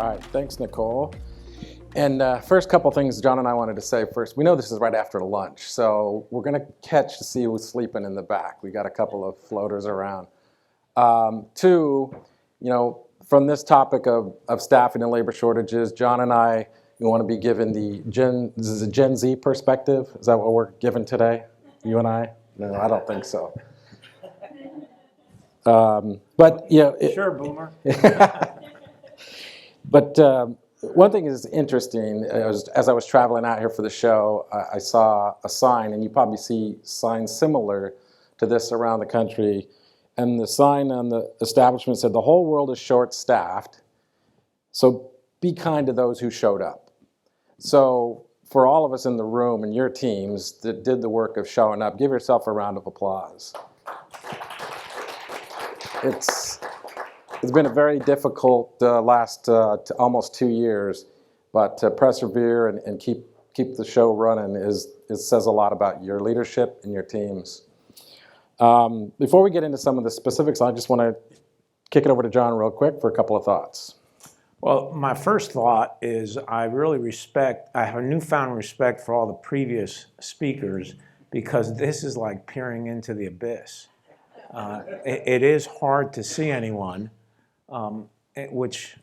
All right, thanks, Nicole. And first couple things John and I wanted to say first. We know this is right after lunch, so we're going to catch to see who's sleeping in the back. We got a couple of floaters around. Two, from this topic of staffing and labor shortages, John and I want to be given the Gen Z perspective. Is that what we're given today, you and I? No, I don't think so. But sure, Boomer. But one thing is interesting, as I was traveling out here for the show, I saw a sign, and you probably see signs similar to this around the country. And the sign on the establishment said, "The whole world is short-staffed, so be kind to those who showed up." So for all of us in the room and your teams that did the work of showing up, give yourself a round of applause. It's been a very difficult last almost 2 years, but to persevere and keep the show running it says a lot about your leadership and your teams. Before we get into some of the specifics, I just want to kick it over to John real quick for a couple of thoughts. Well, my first thought is I have a newfound respect for all the previous speakers, because this is like peering into the abyss. It is hard to see anyone, which,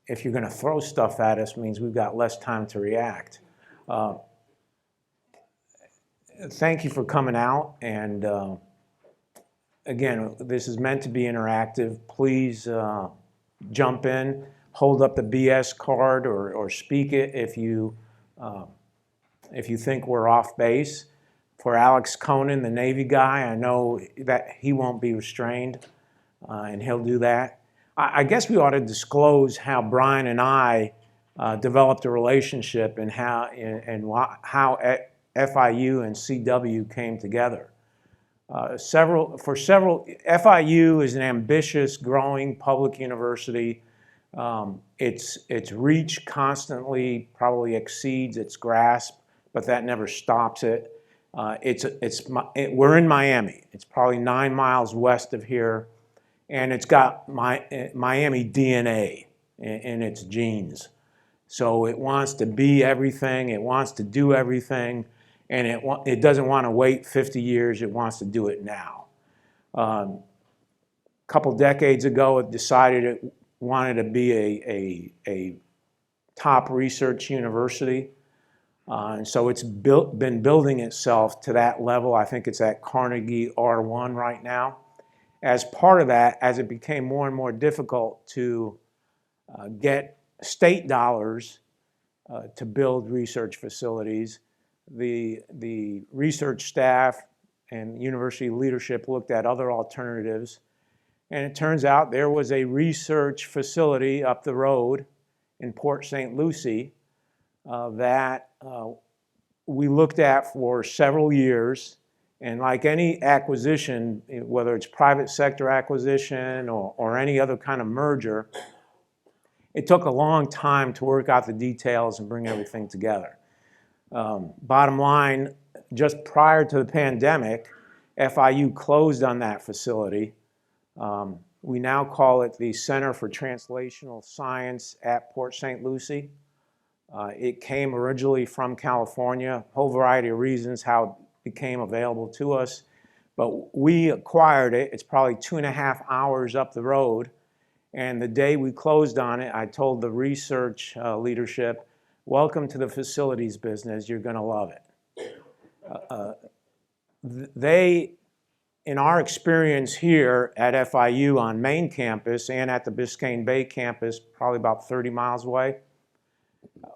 if you're going to throw stuff at us, means we've got less time to react. Thank you for coming out, and again, this is meant to be interactive. Please jump in, hold up the BS card, or speak it if you think we're off base. For Alex Conan, the Navy guy, I know that he won't be restrained, and he'll do that. I guess we ought to disclose how Brian and I developed a relationship and how FIU and CW came together. FIU is an ambitious, growing public university. Its reach constantly probably exceeds its grasp, but that never stops it. We're in Miami. It's probably 9 miles west of here, and it's got Miami DNA in its genes. So it wants to be everything. It wants to do everything. And it doesn't want to wait 50 years. It wants to do it now. A couple decades ago, it decided it wanted to be a top research university. And so it's been building itself to that level. I think it's at Carnegie R1 right now. As part of that, as it became more and more difficult to get state dollars to build research facilities, the research staff and university leadership looked at other alternatives, and it turns out there was a research facility up the road in Port St. Lucie that we looked at for several years. And like any acquisition, whether it's private sector acquisition or any other kind of merger, it took a long time to work out the details and bring everything together. Bottom line, just prior to the pandemic, FIU closed on that facility. We now call it the Center for Translational Science at Port St. Lucie. It came originally from California, a whole variety of reasons how it became available to us. But we acquired it. It's probably 2.5 hours up the road. And the day we closed on it, I told the research leadership, "Welcome to the facilities business. You're going to love it." In our experience here at FIU on main campus and at the Biscayne Bay campus, probably about 30 miles away,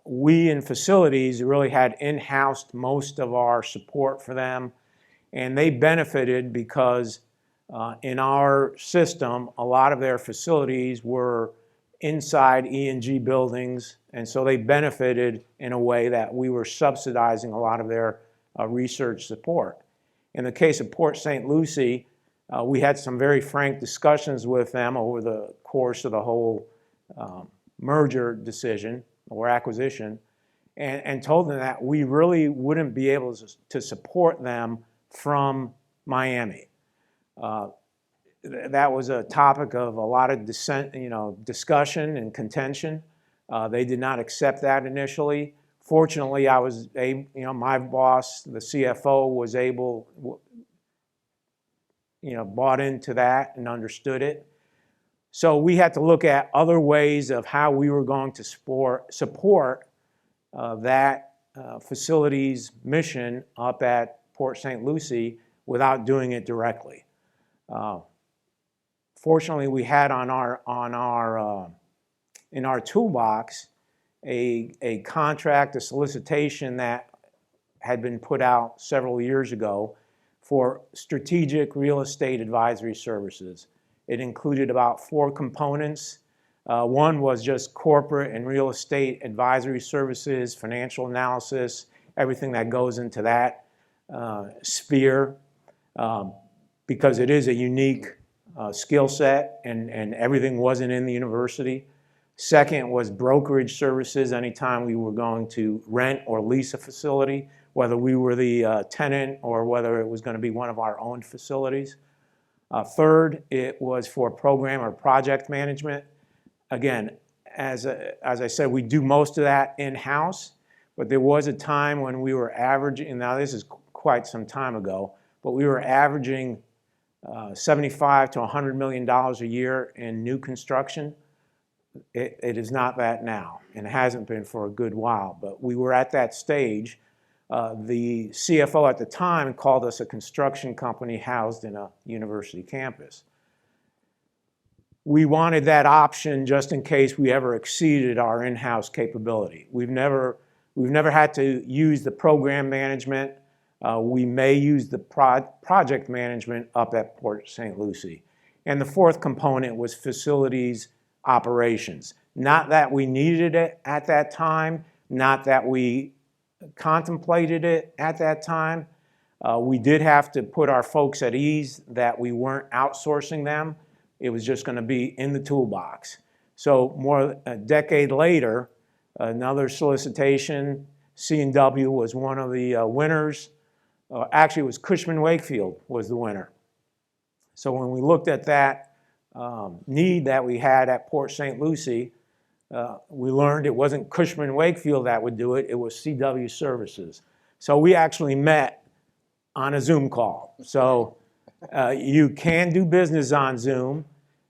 we in facilities really had in-housed most of our support for them, and they benefited because in our system, a lot of their facilities were inside E&G buildings, and so they benefited in a way that we were subsidizing a lot of their research support. In the case of Port St. Lucie, we had some very frank discussions with them over the course of the whole merger decision or acquisition, and told them that we really wouldn't be able to support them from Miami. That was a topic of a lot of discussion and contention. They did not accept that initially. Fortunately, my boss, the CFO, was able, bought into that and understood it. So we had to look at other ways of how we were going to support that facility's mission up at Port St. Lucie without doing it directly. Fortunately, we had in our toolbox a contract, a solicitation that had been put out several years ago for strategic real estate advisory services. It included about 4 components. One was just corporate and real estate advisory services, financial analysis, everything that goes into that sphere, because it is a unique skill set, and everything wasn't in the university. Second was brokerage services. Anytime we were going to rent or lease a facility, whether we were the tenant or whether it was going to be one of our own facilities. Third, it was for program or project management. Again, as I said, we do most of that in-house, but there was a time when we were averaging, now this is quite some time ago, but we were averaging $75 to $100 million a year in new construction. It is not that now, and it hasn't been for a good while, but we were at that stage. The CFO at the time called us a construction company housed in a university campus. We wanted that option just in case we ever exceeded our in-house capability. We've never had to use the program management. We may use the project management up at Port St. Lucie. And the fourth component was facilities operations. Not that we needed it at that time, not that we contemplated it at that time. We did have to put our folks at ease that we weren't outsourcing them. It was just going to be in the toolbox. So a decade later, another solicitation, C&W was one of the winners. Actually, it was Cushman Wakefield was the winner. So when we looked at that need that we had at Port St. Lucie, we learned it wasn't Cushman Wakefield that would do it, it was CW Services. So we actually met on a Zoom call. So you can do business on Zoom.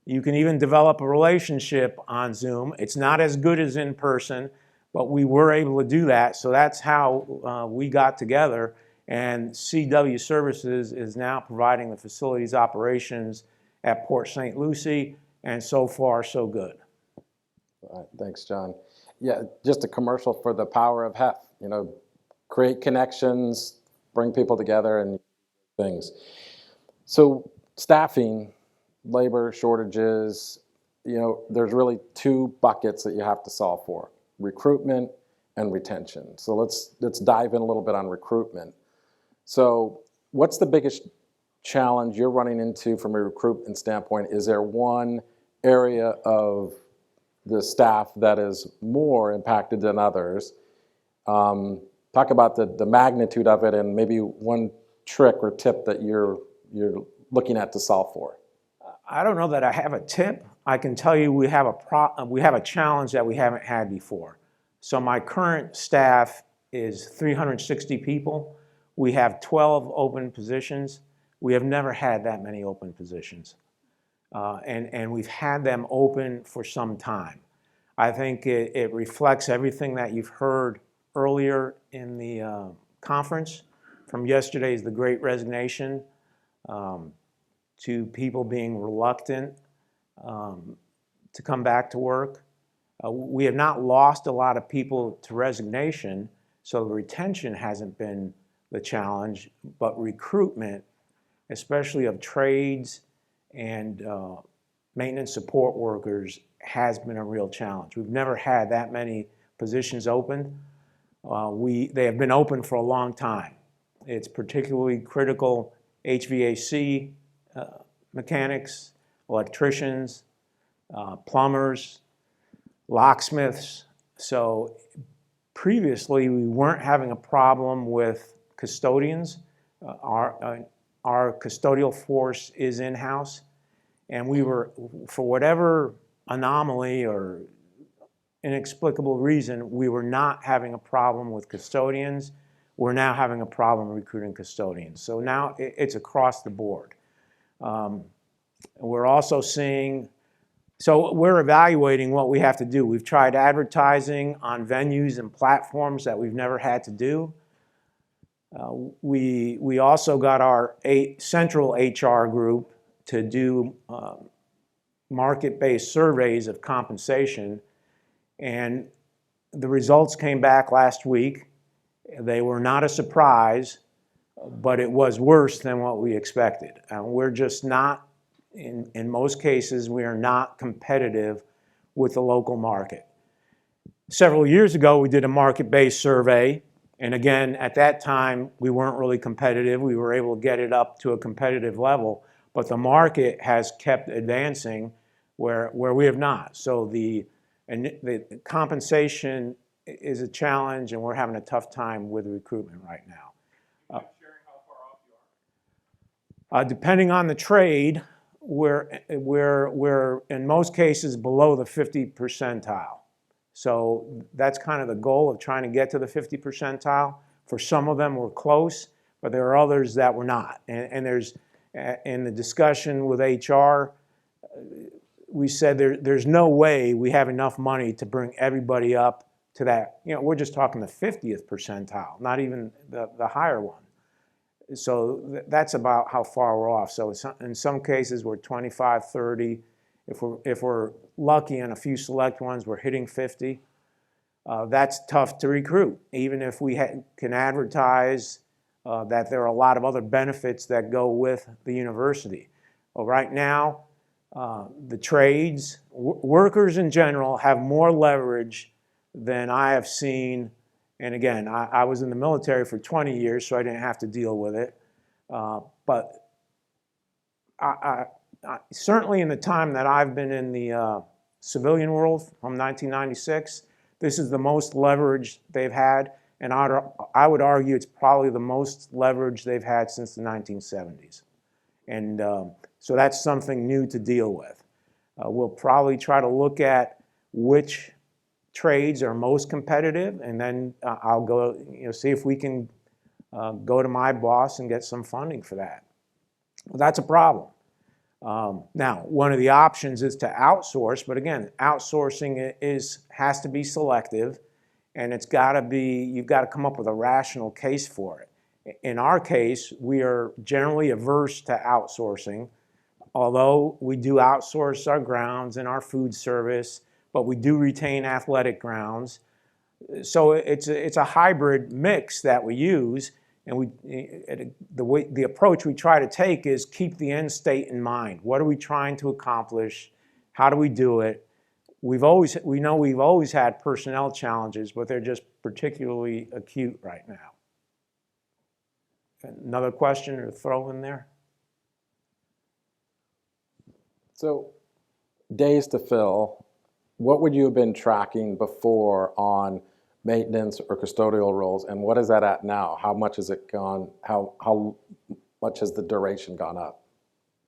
You can even develop a relationship on Zoom. It's not as good as in person, but we were able to do that. So that's how we got together. And CW Services is now providing the facilities operations at Port St. Lucie, and so far, so good. All right, thanks, John. Yeah, just a commercial for the power of HEFF. Create connections, bring people together, and things. So staffing, labor shortages, there's really 2 buckets that you have to solve for: recruitment and retention. So let's dive in a little bit on recruitment. So what's the biggest challenge you're running into from a recruitment standpoint? Is there one area of the staff that is more impacted than others? Talk about the magnitude of it, and maybe one trick or tip that you're looking at to solve for. I don't know that I have a tip. I can tell you we have a challenge that we haven't had before. So my current staff is 360 people. We have 12 open positions. We have never had that many open positions. And we've had them open for some time. I think it reflects everything that you've heard earlier in the conference, from yesterday's The Great Resignation, to people being reluctant to come back to work. We have not lost a lot of people to resignation, so the retention hasn't been the challenge, but recruitment, especially of trades and maintenance support workers, has been a real challenge. We've never had that many positions open. They have been open for a long time. It's particularly critical HVAC mechanics, electricians, plumbers, locksmiths. So previously we weren't having a problem with custodians. Our custodial force is in-house, and we were, for whatever anomaly or inexplicable reason, we were not having a problem with custodians. We're now having a problem recruiting custodians. So now it's across the board. We're also seeing, so we're evaluating what we have to do. We've tried advertising on venues and platforms that we've never had to do. We also got our central HR group to do market-based surveys of compensation, and the results came back last week. They were not a surprise, but it was worse than what we expected. And we're just not, in most cases, we are not competitive with the local market. Several years ago, we did a market-based survey, and again, at that time, we weren't really competitive. We were able to get it up to a competitive level, but the market has kept advancing where we have not. So the compensation is a challenge, and we're having a tough time with recruitment right now. Sharing how far off you are? Depending on the trade, we're in most cases below the 50 percentile. So that's kind of the goal of trying to get to the 50 percentile. For some of them, we're close, but there are others that we're not. And there's, in the discussion with HR, we said there's no way we have enough money to bring everybody up to that. You know, we're just talking the 50th percentile, not even the higher one. So that's about how far we're off. So in some cases, we're 25, 30. If we're lucky in a few select ones, we're hitting 50. That's tough to recruit, even if we can advertise that there are a lot of other benefits that go with the university. Well, right now, the trades, workers in general have more leverage than I have seen. And again, I was in the military for 20 years, so I didn't have to deal with it. But I certainly in the time that I've been in the civilian world from 1996, this is the most leverage they've had. And I would argue it's probably the most leverage they've had since the 1970s. And so that's something new to deal with. We'll probably try to look at which trades are most competitive, and then I'll go, see if we can go to my boss and get some funding for that. Well, that's a problem. Now, one of the options is to outsource, but again, outsourcing has to be selective, and it's got to be, you've got to come up with a rational case for it. In our case, we are generally averse to outsourcing, although we do outsource our grounds and our food service, but we do retain athletic grounds. So it's a hybrid mix that we use, and the approach we try to take is keep the end state in mind. What are we trying to accomplish? How do we do it? We know we've always had personnel challenges, but they're just particularly acute right now. Another question to throw in there? So, days to fill, what would you have been tracking before on maintenance or custodial roles, and what is that at now? How much has it gone? How much has the duration gone up?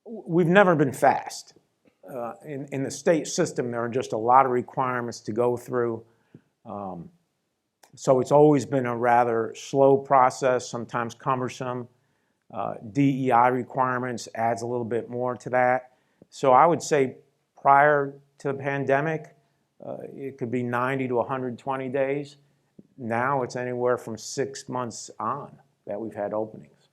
We've never been fast. In the state system, there are just a lot of requirements to go through. So it's always been a rather slow process, sometimes cumbersome. DEI requirements adds a little bit more to that. So I would say prior to the pandemic, it could be 90 to 120 days. Now it's anywhere from 6 months on that we've had openings.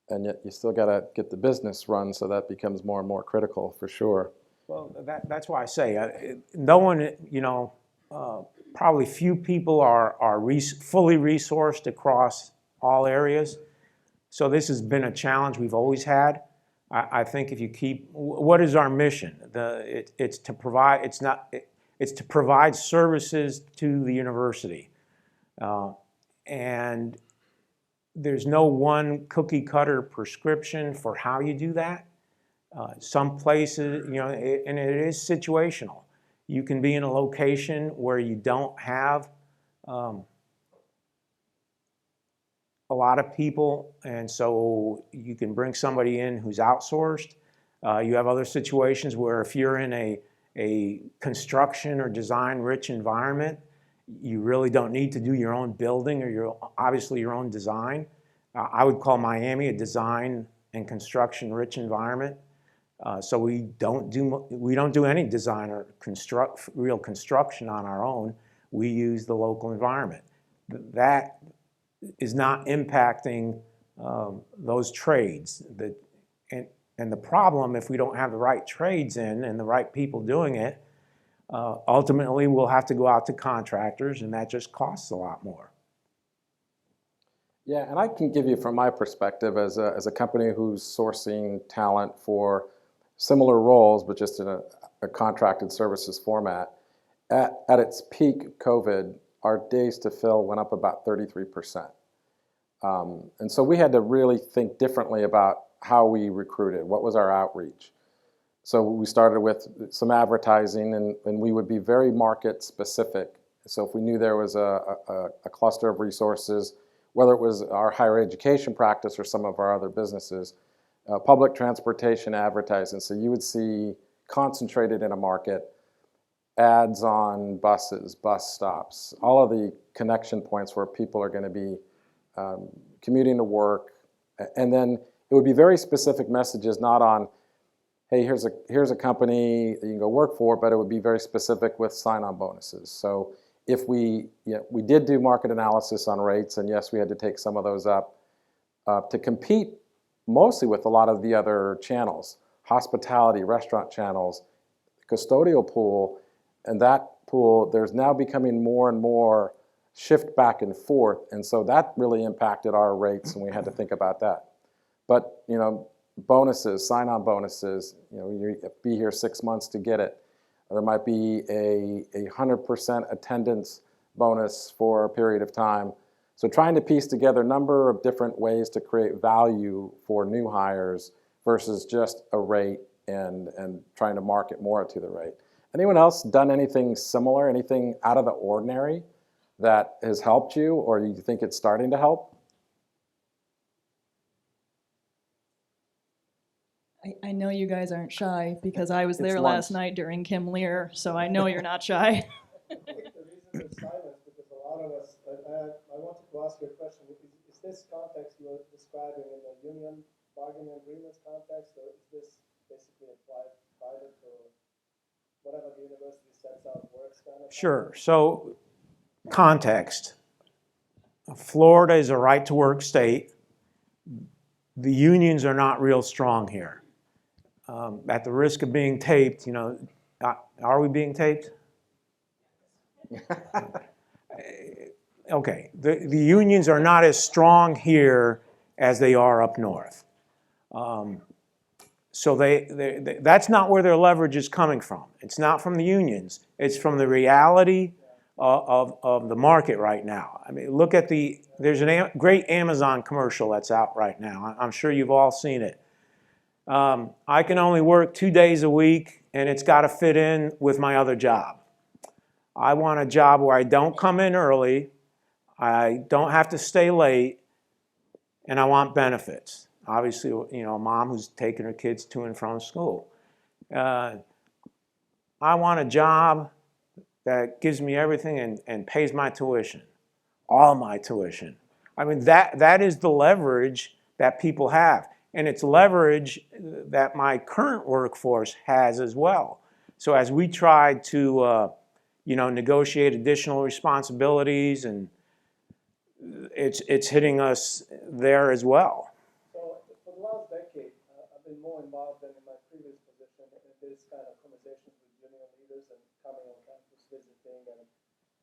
And yet you still got to get the business run, so that becomes more and more critical for sure. Well, that's why I say, no one, probably few people are fully resourced across all areas. So this has been a challenge we've always had. I think if you keep, what is our mission? It's to provide services to the university, and there's no one cookie cutter prescription for how you do that. Some places, and it is situational. You can be in a location where you don't have a lot of people, and so you can bring somebody in who's outsourced. You have other situations where if you're in a construction or design-rich environment. You really don't need to do your own building or obviously your own design. I would call Miami a design and construction-rich environment. So we don't do any design or real construction on our own. We use the local environment. That is not impacting those trades. And the problem, if we don't have the right trades in and the right people doing it, ultimately we'll have to go out to contractors, and that just costs a lot more. Yeah, and I can give you from my perspective as a company who's sourcing talent for similar roles, but just in a contracted services format. At its peak, COVID, our days to fill went up about 33%. And so we had to really think differently about how we recruited, what was our outreach. So we started with some advertising, and we would be very market specific. So if we knew there was a cluster of resources, whether it was our higher education practice or some of our other businesses, public transportation advertising. So you would see concentrated in a market, ads on buses, bus stops, all of the connection points where people are going to be commuting to work. And then it would be very specific messages, not on, hey, here's a company that you can go work for, but it would be very specific with sign-on bonuses. So if we did do market analysis on rates, and yes, we had to take some of those up to compete mostly with a lot of the other channels, hospitality, restaurant channels, custodial pool, and that pool, there's now becoming more and more shift back and forth, and so that really impacted our rates, and we had to think about that. But bonuses, sign-on bonuses, you be here 6 months to get it. There might be a 100% attendance bonus for a period of time. So trying to piece together a number of different ways to create value for new hires versus just a rate and trying to market more to the rate. Anyone else done anything similar, anything out of the ordinary that has helped you, or you think it's starting to help? I know you guys aren't shy because I was there lunch. last night during Kim Lear, so I know you're not shy. I think the reason for silence because a lot of us. I wanted to ask you a question. Is this context you're describing in the union bargaining agreements context, or is this basically applied private or whatever the university sets out works kind of? Sure. So context. Florida is a right-to-work state. The unions are not real strong here. At the risk of being taped, are we being taped? Okay. The unions are not as strong here as they are up north. So that's not where their leverage is coming from. It's not from the unions. It's from the reality of the market right now. I mean, look at there's a great Amazon commercial that's out right now. I'm sure you've all seen it. I can only work 2 days a week, and it's got to fit in with my other job. I want a job where I don't come in early, I don't have to stay late, and I want benefits. Obviously, a mom who's taking her kids to and from school. I want a job that gives me everything and pays my tuition, all my tuition. I mean, that is the leverage that people have. And it's leverage that my current workforce has as well. So as we try to negotiate additional responsibilities, and it's hitting us there as well. So for the last decade, I've been more involved than in my previous position in this kind of conversations with union leaders and coming on campus visiting, and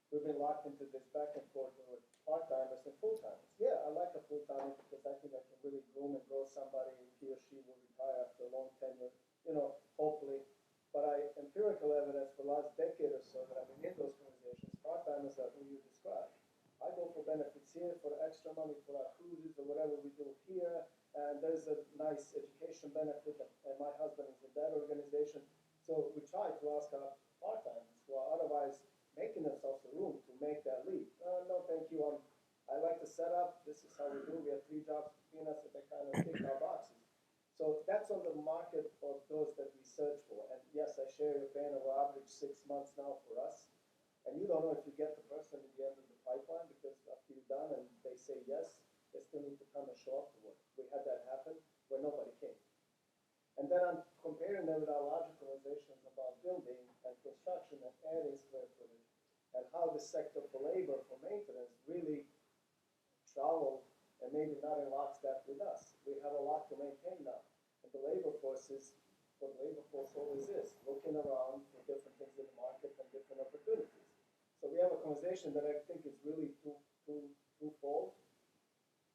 we've been locked into this back and forth with part-timers and full-timers. Yeah, I like a full-timer because I think I can really groom and grow somebody if he or she will retire after a long tenure, hopefully. But empirical evidence for the last decade or so that I've been in those conversations, part-timers are who you described. I go for benefits here, for extra money for our cruises or whatever we do here, and there's a nice education benefit, and my husband is in that organization. So we try to ask our part-timers who are otherwise making themselves a room to make that leap. No, thank you. I like the setup. This is how we do. We have 3 jobs between us, and they kind of tick our boxes. So that's on the market of those that we search for. And yes, I share your pain of average 6 months now for us. And you don't know if you get the person at the end of the pipeline because after you're done and they say yes, they still need to come and show up to work. We had that happen where nobody came. And then I'm comparing them with our larger conversations about building and construction and adding square footage and how the sector for labor, for maintenance, really travel and maybe not in lockstep with us. We have a lot to maintain now. And the labor force is what the labor force always is, looking around for different things in the market and different opportunities. So we have a conversation that I think is really twofold,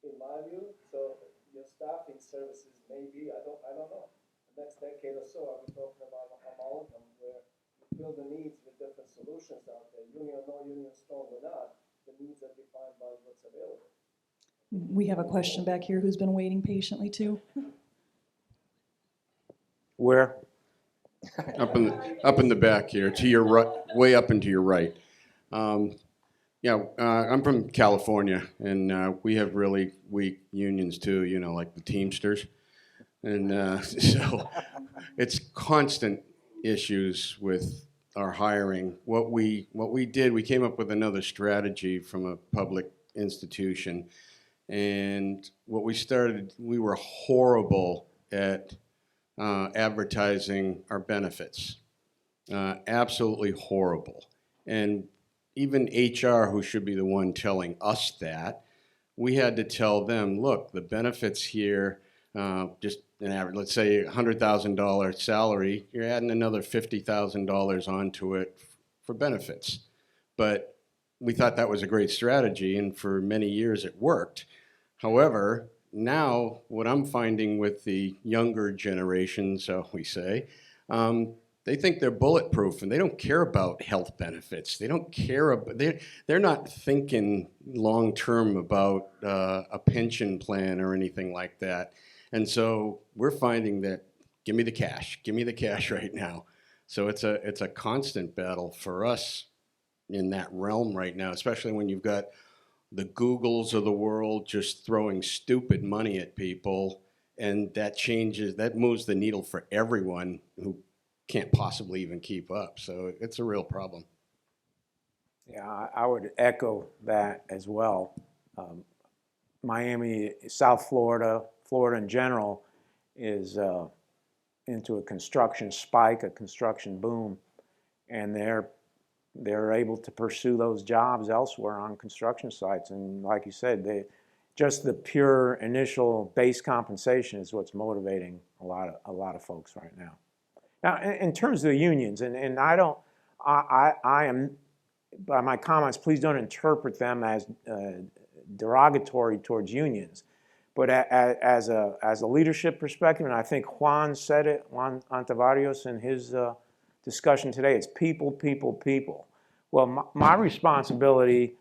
in my view. So your staffing services may be, I don't know. The next decade or so, are we talking about amalgam where you fill the needs with different solutions out there, union or no union, strong or not, the needs are defined by what's available. We have a question back here who's been waiting patiently too. Where? Up in the back here, to your right, way up and to your right. I'm from California, and we have really weak unions too. You know, like the Teamsters, and so it's constant issues with our hiring. What we did, we came up with another strategy from a public institution, and what we started, we were horrible at advertising our benefits. Absolutely horrible. And even HR, who should be the one telling us that, we had to tell them, look, the benefits here, just an average, let's say $100,000 salary, you're adding another $50,000 onto it for benefits. But we thought that was a great strategy, and for many years it worked. However, now what I'm finding with the younger generation, so we say, they think they're bulletproof and they don't care about health benefits. They don't care about, they're not thinking long-term about a pension plan or anything like that. And so we're finding that, give me the cash right now. So it's a constant battle for us in that realm right now, especially when you've got the Googles of the world just throwing stupid money at people, and that moves the needle for everyone who can't possibly even keep up. So it's a real problem. Yeah, I would echo that as well. Miami, South Florida, Florida in general, is into a construction spike, a construction boom, and they're able to pursue those jobs elsewhere on construction sites. And like you said, just the pure initial base compensation is what's motivating a lot of folks right now. Now, in terms of the unions, and I am, by my comments, please don't interpret them as derogatory towards unions. But as a leadership perspective, and I think Juan said it, Juan Antavarios in his discussion today, it's people, people, people. Well, my responsibility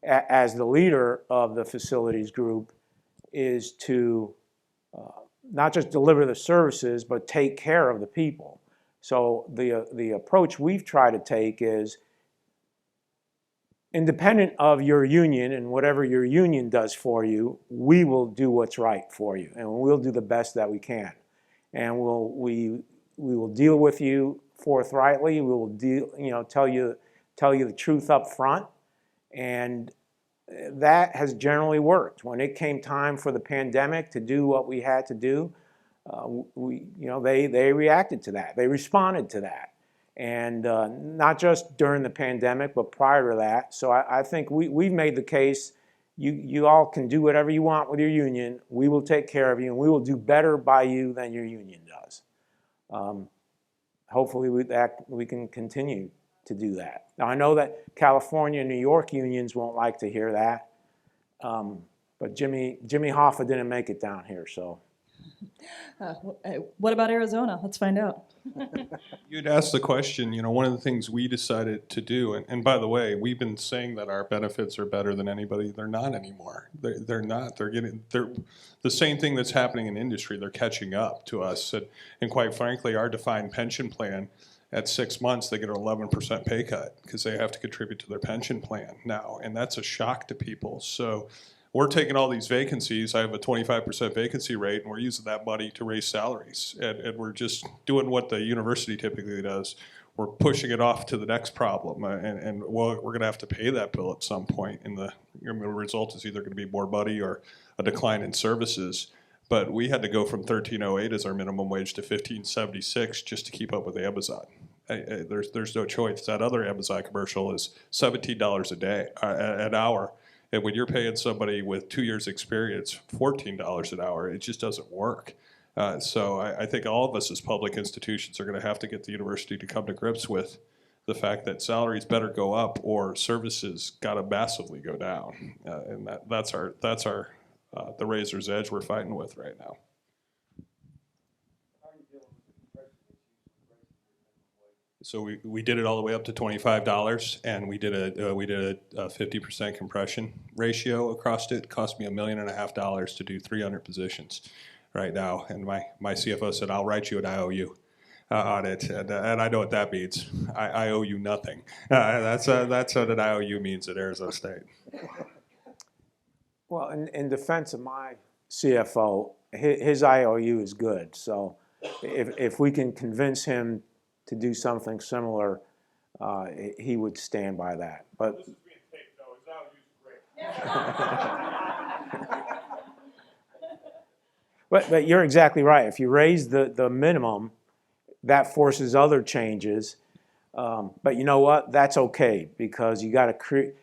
as the leader of the facilities group is to not just deliver the services, but take care of the people. So the approach we've tried to take is, independent of your union and whatever your union does for you, we will do what's right for you, and we'll do the best that we can. And we will deal with you forthrightly. We will tell you the truth up front, and that has generally worked. When it came time for the pandemic to do what we had to do, they reacted to that. They responded to that. And not just during the pandemic, but prior to that. So I think we've made the case, you all can do whatever you want with your union. We will take care of you, and we will do better by you than your union does. Hopefully we can continue to do that. Now, I know that California and New York unions won't like to hear that, but Jimmy Hoffa didn't make it down here, so. What about Arizona? Let's find out. You'd asked the question, one of the things we decided to do, and by the way, we've been saying that our benefits are better than anybody. They're not anymore. They're not. They're the same thing that's happening in industry. They're catching up to us. And quite frankly, our defined pension plan, at 6 months, they get an 11% pay cut because they have to contribute to their pension plan now. And that's a shock to people. So we're taking all these vacancies. I have a 25% vacancy rate, and we're using that money to raise salaries. And we're just doing what the university typically does. We're pushing it off to the next problem. And well, we're going to have to pay that bill at some point. And the result is either going to be more money or a decline in services. But we had to go from $13.08 as our minimum wage to $15.76 just to keep up with Amazon. There's no choice. That other Amazon commercial is $17 a day, an hour. And when you're paying somebody with 2 years experience $14 an hour, it just doesn't work. So I think all of us as public institutions are going to have to get the university to come to grips with the fact that salaries better go up or services got to massively go down. And that's our the razor's edge we're fighting with right now. So we did it all the way up to $25, and we did a 50% compression ratio across it. It cost me $1.5 million to do 300 positions right now, and my CFO said, "I'll write you an IOU on it," and I know what that means. I owe you nothing. That's what an IOU means at Arizona State. Well, in defense of my CFO, his IOU is good. So if we can convince him to do something similar, he would stand by that. But this is being taped, though. His IOU is great. But you're exactly right. If you raise the minimum, that forces other changes. But you know what? That's okay, because you got to create.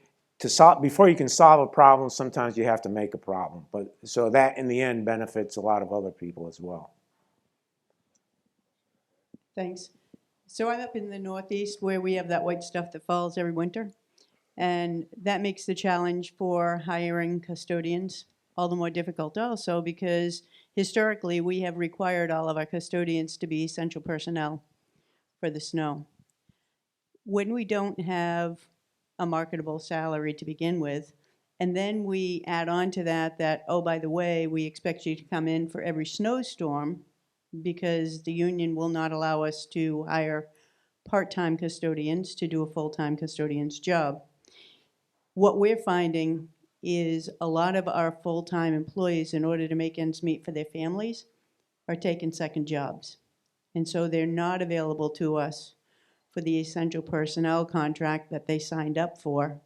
Before you can solve a problem, sometimes you have to make a problem. But so that in the end benefits a lot of other people as well. Thanks. So I'm up in the Northeast where we have that white stuff that falls every winter. And that makes the challenge for hiring custodians all the more difficult also, because historically we have required all of our custodians to be essential personnel for the snow. When we don't have a marketable salary to begin with, and then we add on to that, oh, by the way, we expect you to come in for every snowstorm because the union will not allow us to hire part-time custodians to do a full-time custodian's job. What we're finding is a lot of our full-time employees, in order to make ends meet for their families, are taking second jobs. And so they're not available to us for the essential personnel contract that they signed up for.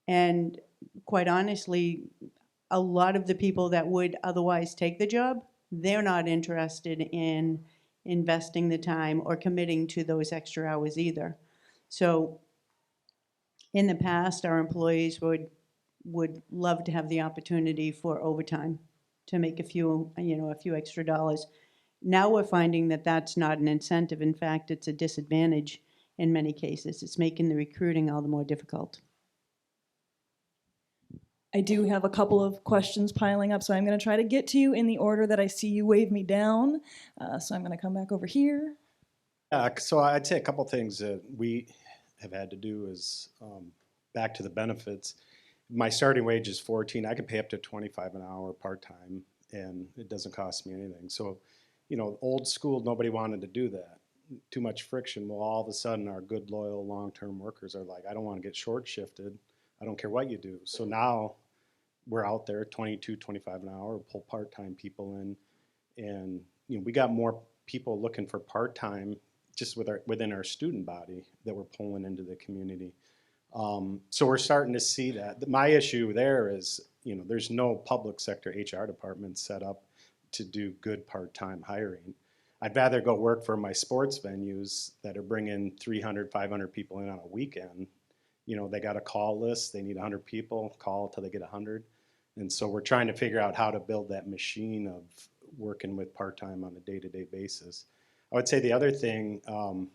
And quite honestly, a lot of the people that would otherwise take the job, they're not interested in investing the time or committing to those extra hours either. So in the past, our employees would love to have the opportunity for overtime to make a few extra dollars. Now we're finding that that's not an incentive. In fact, it's a disadvantage in many cases. It's making the recruiting all the more difficult. I do have a couple of questions piling up, so I'm going to try to get to you in the order that I see you wave me down. So I'm going to come back over here. So I'd say a couple things that we have had to do is back to the benefits. My starting wage is $14. I can pay up to $25 an hour part-time, and it doesn't cost me anything. So, old school, nobody wanted to do that. Too much friction. Well, all of a sudden, our good, loyal, long-term workers are like, I don't want to get short-shifted. I don't care what you do. So now we're out there, 22, 25 an hour, pull part-time people in, and we got more people looking for part-time just within our student body that we're pulling into the community. So we're starting to see that. My issue there is, there's no public sector HR department set up to do good part-time hiring. I'd rather go work for my sports venues that are bringing 300, 500 people in on a weekend. They got a call list, they need 100 people, call till they get 100. And so we're trying to figure out how to build that machine of working with part-time on a day-to-day basis. I would say the other thing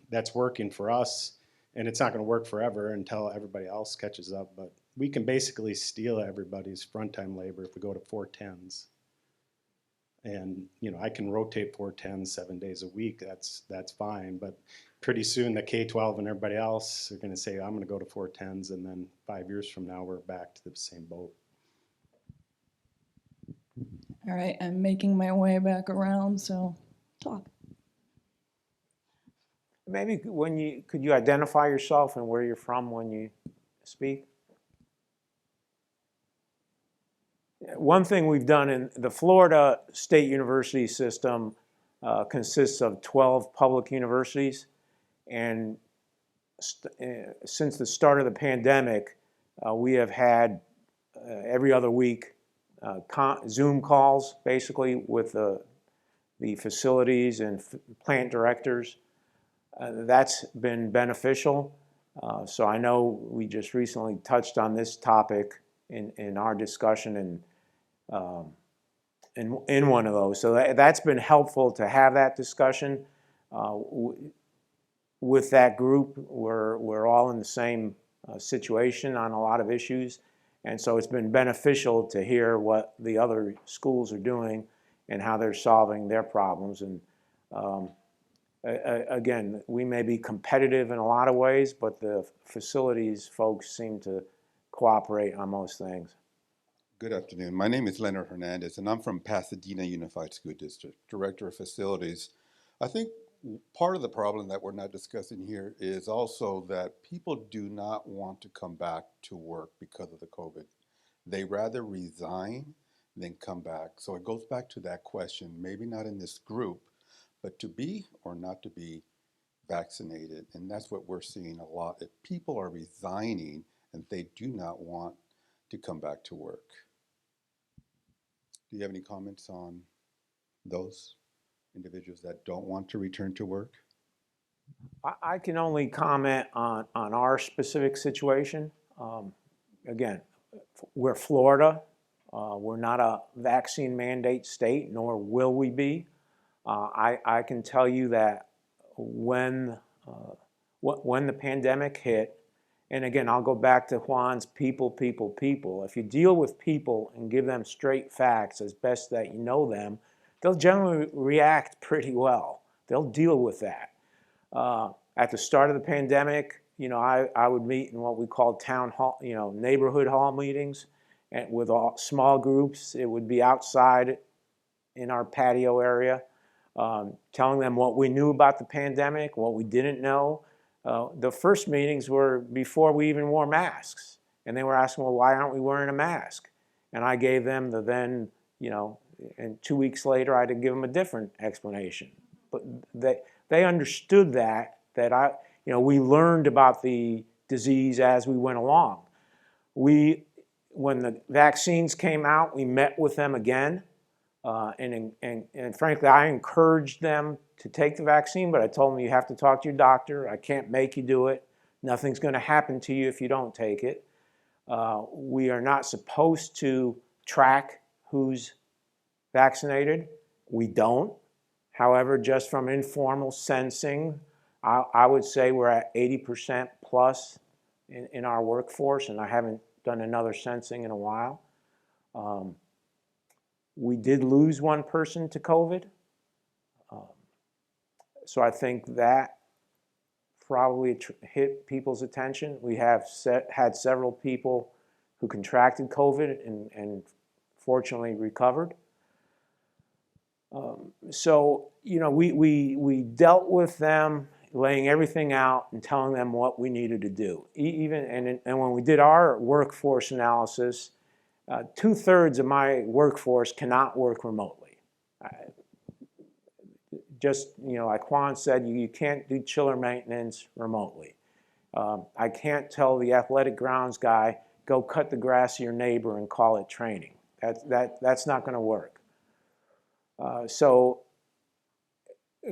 that's working for us, and it's not going to work forever until everybody else catches up, but we can basically steal everybody's front-time labor if we go to 410s. And I can rotate 410s 7 days a week. That's fine. But pretty soon the K-12 and everybody else are going to say, I'm going to go to 410s, and then 5 years from now we're back to the same boat. All right, I'm making my way back around, so talk. Maybe could you identify yourself and where you're from when you speak? One thing we've done in the Florida State University system consists of 12 public universities, and since the start of the pandemic, we have had every other week Zoom calls, basically, with the facilities and plant directors. That's been beneficial. So I know we just recently touched on this topic in our discussion in one of those. So that's been helpful to have that discussion with that group. We're all in the same situation on a lot of issues. And so it's been beneficial to hear what the other schools are doing and how they're solving their problems. And again, we may be competitive in a lot of ways, but the facilities folks seem to cooperate on most things. Good afternoon. My name is Leonard Hernandez, and I'm from Pasadena Unified School District, Director of Facilities. I think part of the problem that we're not discussing here is also that people do not want to come back to work because of the COVID. They rather resign than come back. So it goes back to that question, maybe not in this group, but to be or not to be vaccinated. And that's what we're seeing a lot. If people are resigning and they do not want to come back to work. Do you have any comments on those individuals that don't want to return to work? I can only comment on our specific situation. Again, we're Florida. We're not a vaccine mandate state, nor will we be. I can tell you that when the pandemic hit, and again, I'll go back to Juan's people. If you deal with people and give them straight facts as best that you know them, they'll generally react pretty well. They'll deal with that. At the start of the pandemic, I would meet in what we called town hall, neighborhood hall meetings, and with all small groups. It would be outside in our patio area, telling them what we knew about the pandemic, what we didn't know. The first meetings were before we even wore masks, and they were asking, well, why aren't we wearing a mask? And I gave them the then, and 2 weeks later, I had to give them a different explanation. But they understood that we learned about the disease as we went along. When the vaccines came out, we met with them again, and frankly, I encouraged them to take the vaccine, but I told them you have to talk to your doctor. I can't make you do it. Nothing's going to happen to you if you don't take it. We are not supposed to track who's vaccinated. We don't. However, just from informal sensing, I would say we're at 80% plus in our workforce, and I haven't done another sensing in a while. We did lose one person to COVID. So I think that probably hit people's attention. We have had several people who contracted COVID and fortunately recovered. So, we dealt with them, laying everything out and telling them what we needed to do. And when we did our workforce analysis, 2/3 of my workforce cannot work remotely. Like Juan said, you can't do chiller maintenance remotely. I can't tell the athletic grounds guy, go cut the grass of your neighbor and call it training. That's not going to work. So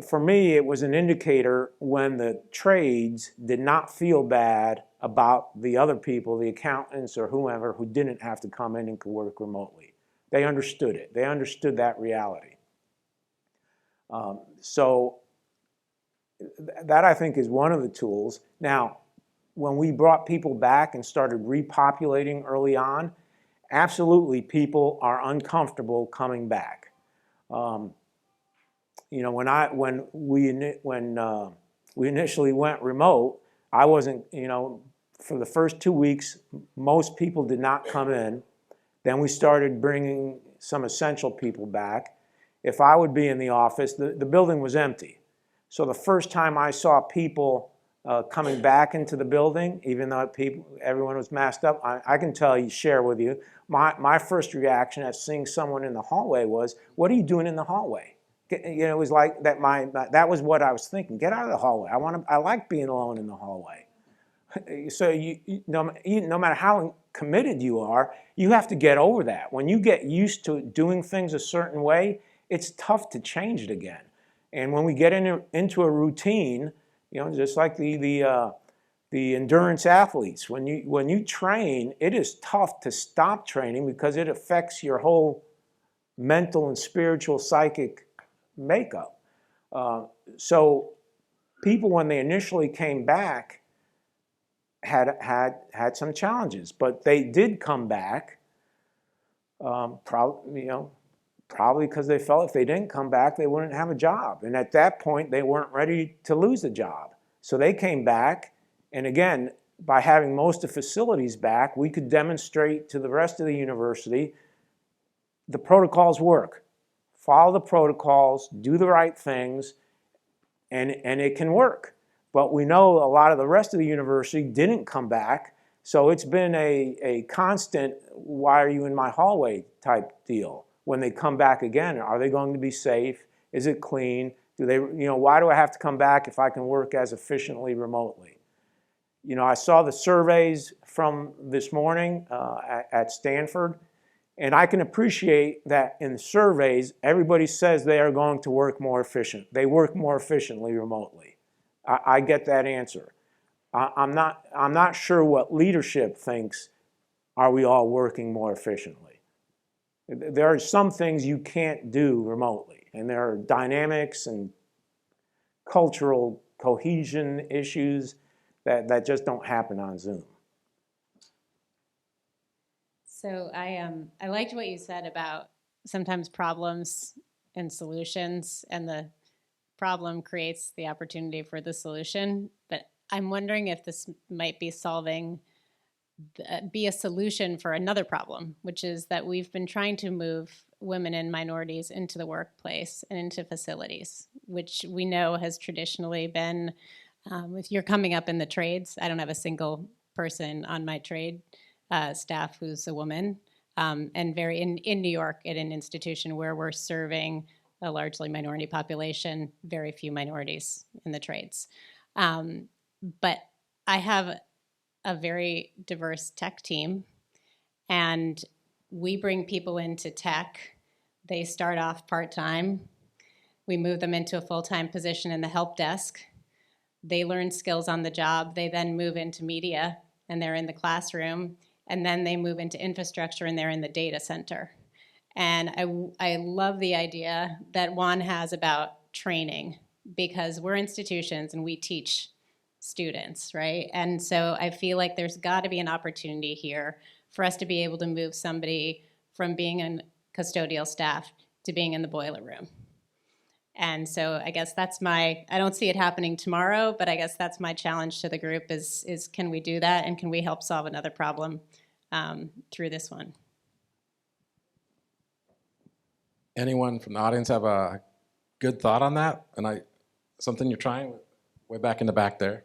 for me, it was an indicator when the trades did not feel bad about the other people, the accountants or whoever, who didn't have to come in and could work remotely. They understood it. They understood that reality. So that, I think, is one of the tools. Now, when we brought people back and started repopulating early on, absolutely people are uncomfortable coming back. When we initially went remote, I wasn't, for the first 2 weeks, most people did not come in. Then we started bringing some essential people back. If I would be in the office, the building was empty. So the first time I saw people coming back into the building, even though everyone was masked up. I can share with you, my first reaction at seeing someone in the hallway was, what are you doing in the hallway? It was like that. That was what I was thinking. Get out of the hallway. I like being alone in the hallway. So no matter how committed you are, you have to get over that. When you get used to doing things a certain way, it's tough to change it again. And when we get into a routine, just like the endurance athletes, when you train, it is tough to stop training because it affects your whole mental and spiritual, psychic makeup. So people, when they initially came back, had some challenges, but they did come back. Probably because they felt if they didn't come back, they wouldn't have a job, and at that point, they weren't ready to lose a job. So they came back, and again, by having most of the facilities back, we could demonstrate to the rest of the university the protocols work. Follow the protocols, do the right things, and it can work. But we know a lot of the rest of the university didn't come back, so it's been a constant, why are you in my hallway type deal. When they come back again, are they going to be safe? Is it clean? Why do I have to come back if I can work as efficiently remotely? I saw the surveys from this morning at Stanford, and I can appreciate that in the surveys, everybody says they are going to work more efficient. They work more efficiently remotely. I get that answer. I'm not sure what leadership thinks. Are we all working more efficiently? There are some things you can't do remotely, and there are dynamics and cultural cohesion issues that just don't happen on Zoom. So I liked what you said about sometimes problems and solutions, and the problem creates the opportunity for the solution. But I'm wondering if this might be a solution for another problem, which is that we've been trying to move women and minorities into the workplace and into facilities, which we know has traditionally been, if you're coming up in the trades, I don't have a single person on my trade staff who's a woman, and in New York at an institution where we're serving a largely minority population, very few minorities in the trades. But I have a very diverse tech team, and we bring people into tech. They start off part-time. We move them into a full-time position in the help desk. They learn skills on the job. They then move into media, and they're in the classroom. And then they move into infrastructure, and they're in the data center. And I love the idea that Juan has about training, because we're institutions and we teach students, right? And so I feel like there's got to be an opportunity here for us to be able to move somebody from being in custodial staff to being in the boiler room. And so I guess I don't see it happening tomorrow, but I guess that's my challenge to the group is can we do that, and can we help solve another problem through this one? Anyone from the audience have a good thought on that? And something you're trying? Way back in the back there.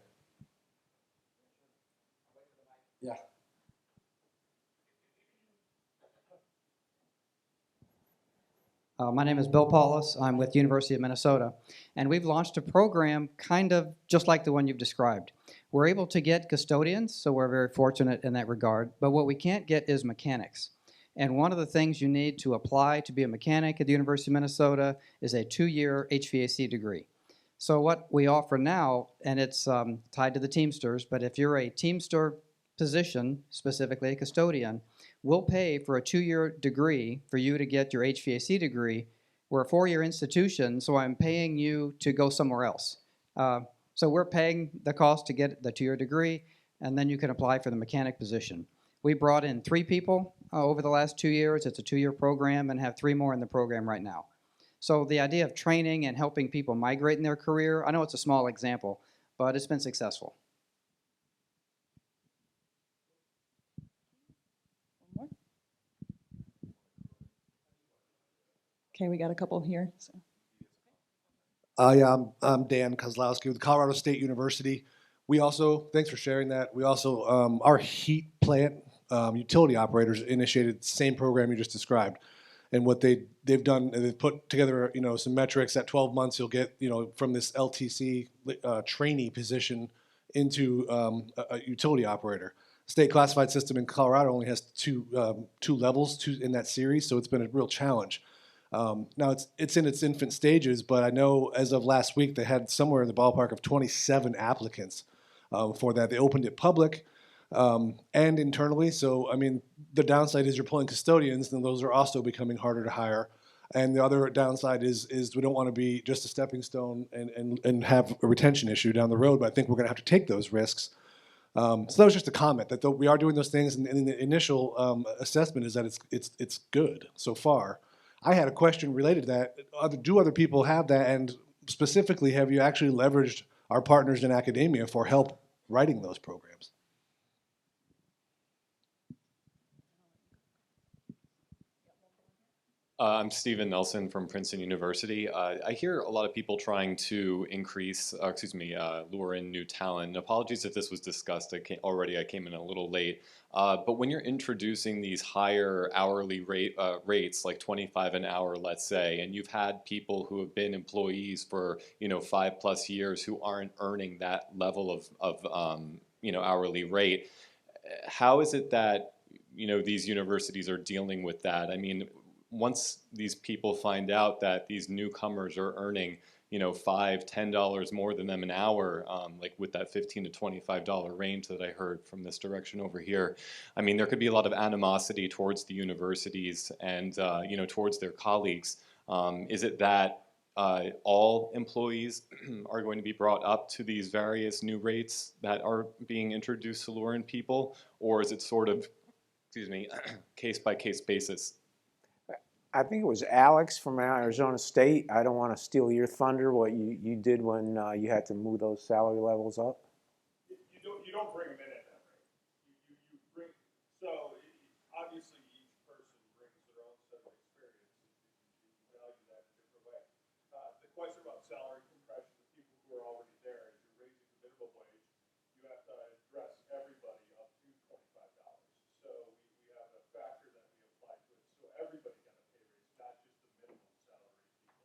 Yeah. My name is Bill Paulus. I'm with University of Minnesota, and we've launched a program kind of just like the one you've described. We're able to get custodians, so we're very fortunate in that regard, but what we can't get is mechanics. And one of the things you need to apply to be a mechanic at the University of Minnesota is a 2-year HVAC degree. So what we offer now, and it's tied to the Teamsters, but if you're a Teamster position, specifically a custodian, we'll pay for a 2-year degree for you to get your HVAC degree. We're a 4-year institution, so I'm paying you to go somewhere else. So we're paying the cost to get the 2-year degree, and then you can apply for the mechanic position. We brought in 3 people over the last 2 years. It's a 2-year program, and have 3 more in the program right now. So the idea of training and helping people migrate in their career, I know it's a small example, but it's been successful. Okay, we got a couple here. So. I'm Dan Kozlowski with Colorado State University. We also, thanks for sharing that. We also, our heat plant utility operators initiated the same program you just described. And what they've done, they've put together, some metrics. At 12 months, you'll get, from this LTC trainee position into a utility operator. State classified system in Colorado only has two levels in that series, so it's been a real challenge. Now it's in its infant stages, but I know as of last week they had somewhere in the ballpark of 27 applicants for that. They opened it public and internally. So I mean, the downside is you're pulling custodians, and those are also becoming harder to hire. And the other downside is we don't want to be just a stepping stone and have a retention issue down the road. But I think we're going to have to take those risks. So that was just a comment that we are doing those things, and the initial assessment is that it's good so far. I had a question related to that. Do other people have that? And specifically, have you actually leveraged our partners in academia for help writing those programs? I'm Stephen Nelson from Princeton University. I hear a lot of people trying to lure in new talent. And apologies if this was discussed I came in a little late. But when you're introducing these higher hourly rates, like 25 an hour, let's say, and you've had people who have been employees for 5+ years who aren't earning that level of hourly rate, how is it that these universities are dealing with that? I mean, once these people find out that these newcomers are earning, $5, $10 more than them an hour, like with that $15 to $25 range that I heard from this direction over here, I mean, there could be a lot of animosity towards the universities and, towards their colleagues. Is it that all employees are going to be brought up to these various new rates that are being introduced to lure in people, or is it sort of, case-by-case basis? I think it was Alex from Arizona State. I don't want to steal your thunder, what you did when you had to move those salary levels up. You don't bring them in at that rate. You bring, so obviously each person brings their own set of experience. You value that in a different way. The question about salary compression, the people who are already there, as you're raising the minimum wage, you have to address everybody up to $25. So we have a factor that we apply to it. So everybody got a pay raise, not just the minimum salary people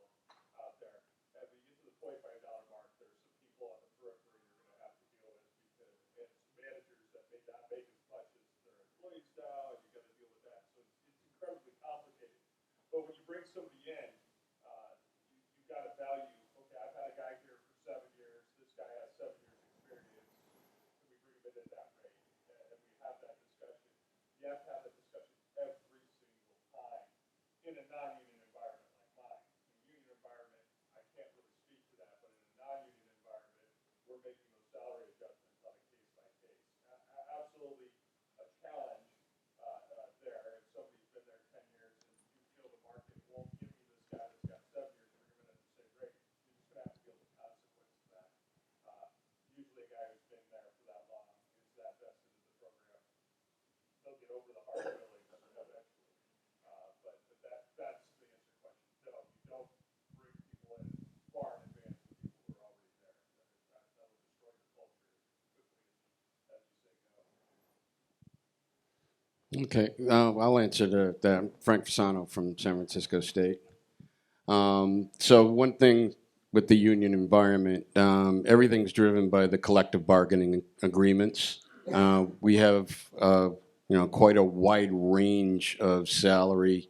out there. As we get to the $25 mark, there's some people on the periphery you're going to have to deal with because it's managers that may not make as much as their employees now, and you got to deal with that. So it's incredibly complicated. But when you bring somebody in, you've got to value, okay, I've had a guy here for 7 years, this guy has 7 years experience, can we bring him in at that rate? And we have that discussion. You have to have that discussion every single time in a non-union environment like mine. In a union environment, I can't really speak to that, but in a non-union environment, we're making those salary adjustments on a case-by-case. Absolutely a challenge there. If somebody's been there 10 years and you feel the market won't give you this guy that's got 7 years, bring him in at the same rate, you're just going to have to deal with the consequence of that. Usually a guy who's been there for that long is that vested in the program. They'll get over the hard feelings eventually. But that's the answer to your question. No, you don't bring people in far in advance of people who are already there. That'll destroy your culture as quickly as you say no. Okay, I'll answer that. Frank Fasano from San Francisco State. So one thing with the union environment, everything's driven by the collective bargaining agreements. We have quite a wide range of salary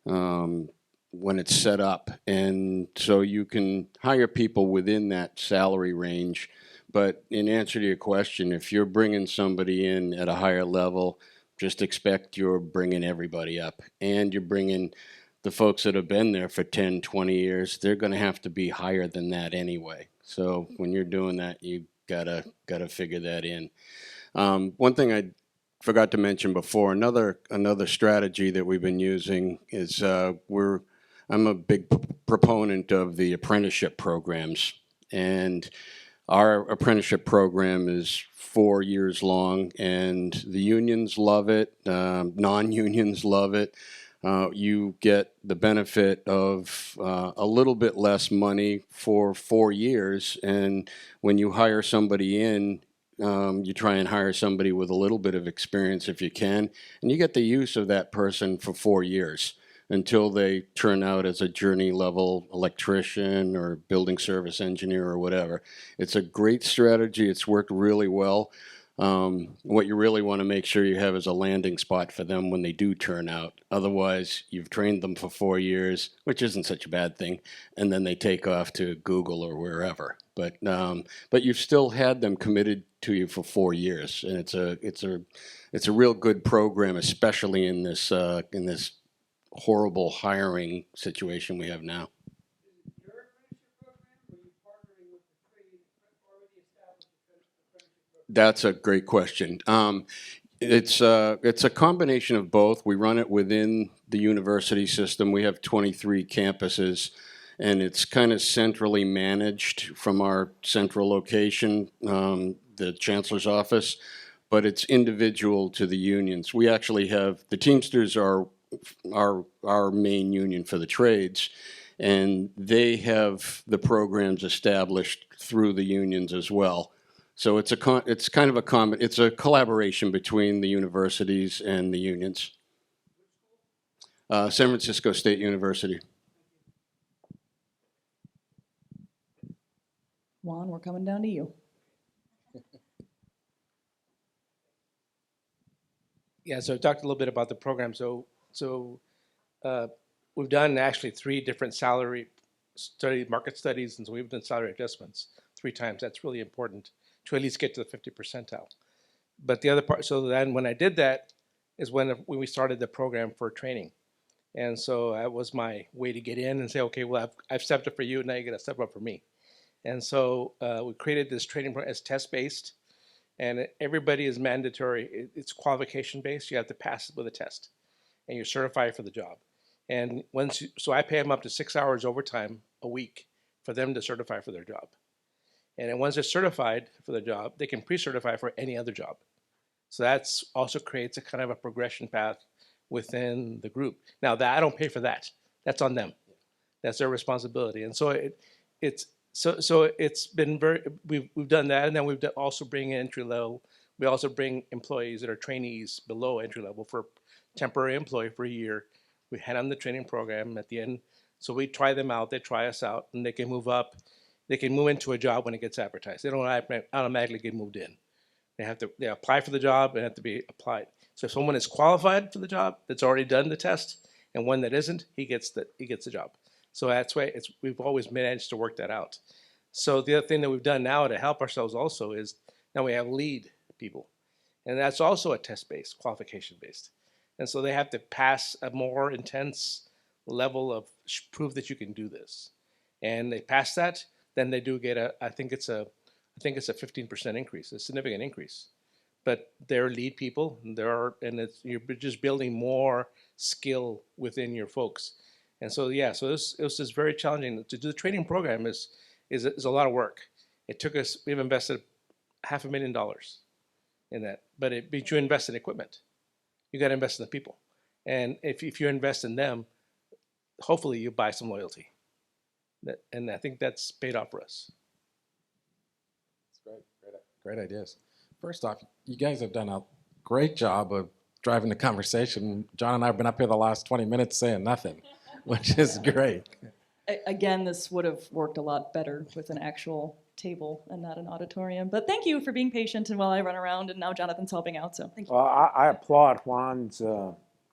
when it's set up, and so you can hire people within that salary range. But in answer to your question, if you're bringing somebody in at a higher level, just expect you're bringing everybody up, and you're bringing the folks that have been there for 10, 20 years. They're going to have to be higher than that anyway. So when you're doing that, you gotta figure that in. One thing I forgot to mention before, another strategy that we've been using is I'm a big proponent of the apprenticeship programs, and our apprenticeship program is 4 years long, and the unions love it, non-unions love it. You get the benefit of a little bit less money for 4 years, and when you hire somebody in, You try and hire somebody with a little bit of experience if you can, and you get the use of that person for 4 years until they turn out as a journey level electrician or building service engineer or whatever. It's a great strategy. It's worked really well. What you really want to make sure you have is a landing spot for them when they do turn out. Otherwise, you've trained them for 4 years, which isn't such a bad thing, and then they take off to Google or wherever. But you've still had them committed to you for 4 years, and it's a real good program, especially in this horrible hiring situation we have now. That's a great question. It's a combination of both. We run it within the university system. We have 23 campuses, and it's kind of centrally managed from our central location, the chancellor's office, but it's individual to the unions. We actually have, the Teamsters are our main union for the trades, and they have the programs established through the unions as well. So it's a collaboration between the universities and the unions. San Francisco State University. Juan, we're coming down to you. Yeah, so I talked a little bit about the program. We've done actually 3 different market studies, and so we've done salary adjustments 3 times. That's really important to at least get to the 50 percentile. But the other part, so then when I did that is when we started the program for training. And so that was my way to get in and say, okay, well, I've stepped up for you, now you got to step up for me. And so we created this training program as test-based, and everybody is mandatory. It's qualification-based. You have to pass it with a test, and you're certified for the job. And so I pay them up to 6 hours overtime a week for them to certify for their job. And then once they're certified for the job, they can pre-certify for any other job. So that's also creates a kind of a progression path within the group. Now that I don't pay for that. That's on them. That's their responsibility. And so it's been we've done that, and then we've also bring in entry level. We also bring employees that are trainees below entry level for temporary employee for a year. We hand them the training program at the end. So we try them out, they try us out, and they can move up. They can move into a job when it gets advertised. They don't automatically get moved in. They apply for the job and have to be applied. So if someone is qualified for the job that's already done the test, and one that isn't, he gets the job. So that's why we've always managed to work that out. So the other thing that we've done now to help ourselves also is now we have lead people, and that's also a test-based, qualification-based. And so they have to pass a more intense level of prove that you can do this. And they pass that, then they do get I think it's a 15% increase, a significant increase. But they're lead people, you're just building more skill within your folks. And so it was just very challenging. To do the training program is a lot of work. It took us, we've invested $500,000 in that, but you invest in equipment. You got to invest in the people. And if you invest in them, hopefully you buy some loyalty. And I think that's paid off for us. That's great ideas. First off, you guys have done a great job of driving the conversation. John and I have been up here the last 20 minutes saying nothing, which is great. Again, this would have worked a lot better with an actual table and not an auditorium. But thank you for being patient and while I run around, and now Jonathan's helping out, so thank you. Well, I applaud Juan's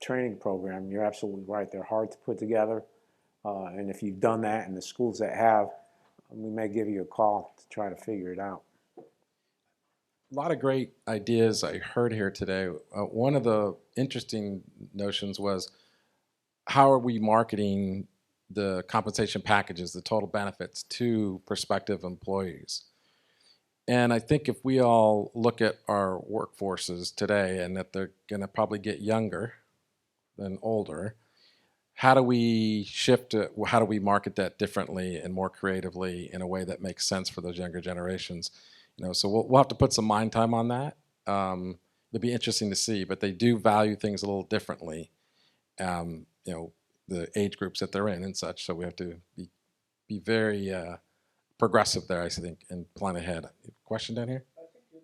training program. You're absolutely right. They're hard to put together. And if you've done that in the schools that have, we may give you a call to try to figure it out. A lot of great ideas I heard here today. One of the interesting notions was, how are we marketing the compensation packages, the total benefits, to prospective employees? And I think if we all look at our workforces today and that they're going to probably get younger than older, how do we shift it? How do we market that differently and more creatively in a way that makes sense for those younger generations? So we'll have to put some mind time on that. It'll be interesting to see, but they do value things a little differently. The age groups that they're in and such. So we have to be very progressive there, I think, and plan ahead. Question down here? I think you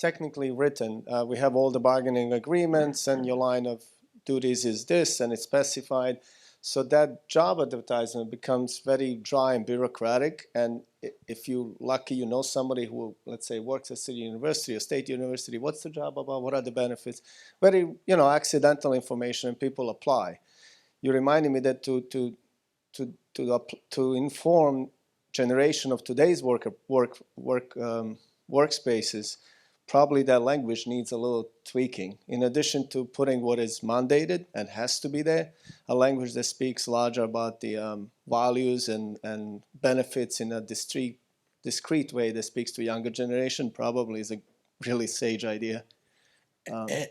technically written. We have all the bargaining agreements, and your line of duties is this, and it's specified. So that job advertisement becomes very dry and bureaucratic. And if you're lucky, you know somebody who, let's say, works at City University or State University, what's the job about? What are the benefits? Very, accidental information, and people apply. You reminded me that to inform generation of today's workspaces, probably that language needs a little tweaking. In addition to putting what is mandated and has to be there, a language that speaks larger about the values and benefits in a discrete way that speaks to younger generation probably is a really sage idea.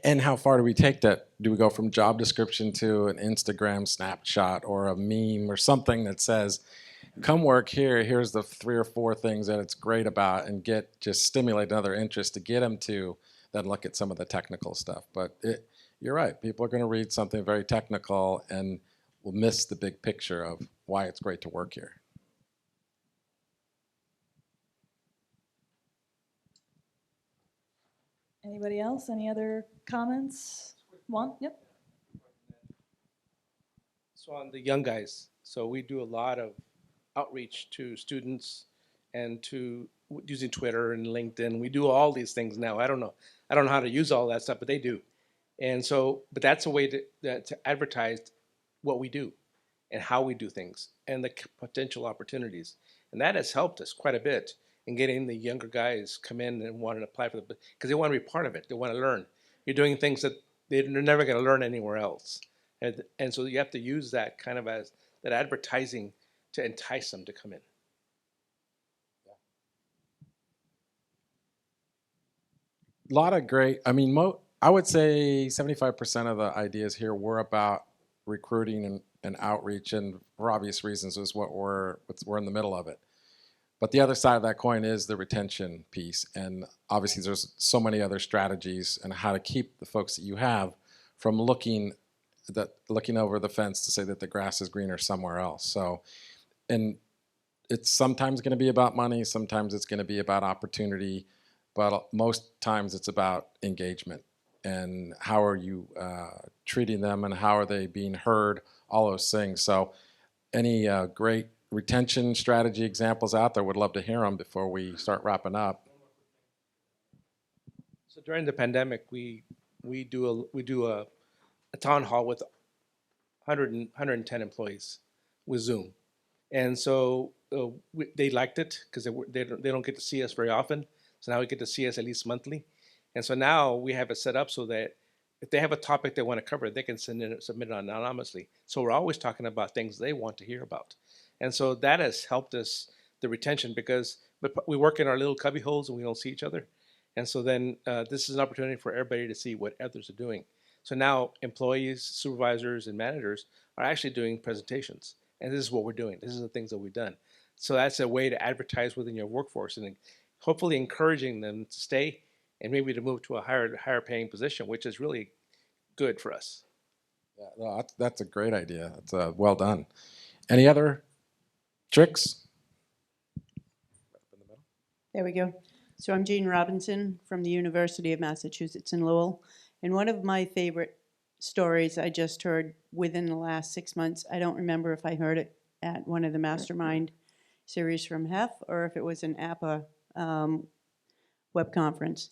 And how far do we take that? Do we go from job description to an Instagram snapshot or a meme or something that says, come work here, here's the 3 or 4 things that it's great about, and just stimulate another interest to get them to then look at some of the technical stuff. But you're right, people are going to read something very technical and will miss the big picture of why it's great to work here. Anybody else? Any other comments? Juan? Yep. So on the young guys, so we do a lot of outreach to students and to using Twitter and LinkedIn. We do all these things now. I don't know how to use all that stuff, but they do. And so, but that's a way to advertise what we do and how we do things and the potential opportunities. And that has helped us quite a bit in getting the younger guys come in and want to apply for the, because they want to be part of it. They want to learn. You're doing things that they're never going to learn anywhere else. And so you have to use that kind of as that advertising to entice them to come in. A lot of great, I mean, I would say 75% of the ideas here were about recruiting and outreach, and for obvious reasons is what we're in the middle of it. But the other side of that coin is the retention piece, and obviously there's so many other strategies and how to keep the folks that you have from looking over the fence to say that the grass is greener somewhere else. So, and it's sometimes going to be about money, sometimes it's going to be about opportunity, but most times it's about engagement and how are you treating them and how are they being heard, all those things. So any great retention strategy examples out there, would love to hear them before we start wrapping up. So during the pandemic, we do a town hall with 110 employees with Zoom. And so they liked it because they don't get to see us very often. So now we get to see us at least monthly. And so now we have it set up so that if they have a topic they want to cover, they can submit it anonymously. So we're always talking about things they want to hear about. And so that has helped us, the retention, because we work in our little cubby holes and we don't see each other. And so then this is an opportunity for everybody to see what others are doing. So now employees, supervisors, and managers are actually doing presentations. And this is what we're doing. This is the things that we've done. So that's a way to advertise within your workforce and hopefully encouraging them to stay and maybe to move to a higher paying position, which is really good for us. Yeah, no, that's a great idea. That's well done. Any other tricks? There we go. So I'm Jean Robinson from the University of Massachusetts in Lowell. And one of my favorite stories I just heard within the last 6 months, I don't remember if I heard it at one of the mastermind series from HEFF or if it was an APA web conference.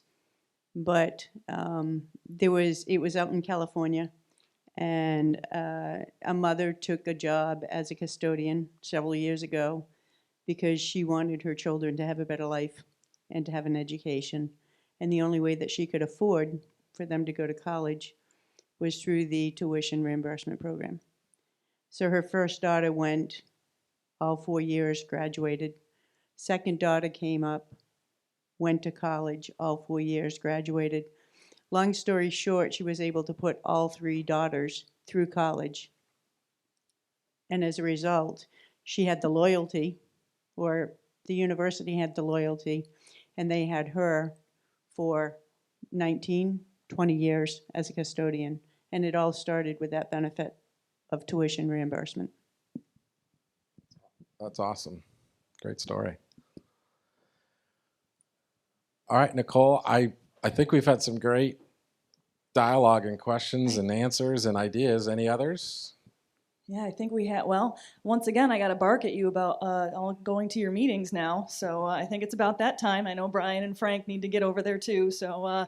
But it was out in California, and a mother took a job as a custodian several years ago because she wanted her children to have a better life and to have an education. And the only way that she could afford for them to go to college was through the tuition reimbursement program. So her first daughter went all 4 years, graduated. Second daughter came up, went to college, all 4 years, graduated. Long story short, she was able to put all 3 daughters through college. And as a result, she had the loyalty, or the university had the loyalty, and they had her for 19, 20 years as a custodian. And it all started with that benefit of tuition reimbursement. That's awesome. Great story. All right, Nicole, I I think we've had some great dialogue and questions and answers and ideas. Any others? Yeah, I think we had, well, once again, I got to bark at you about all going to your meetings now. So I think it's about that time. I know Brian and Frank need to get over there too. So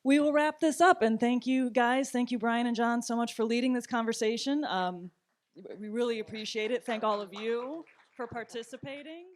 we will wrap this up. And thank you, guys. Thank you, Brian and John, so much for leading this conversation. We really appreciate it. Thank all of you for participating.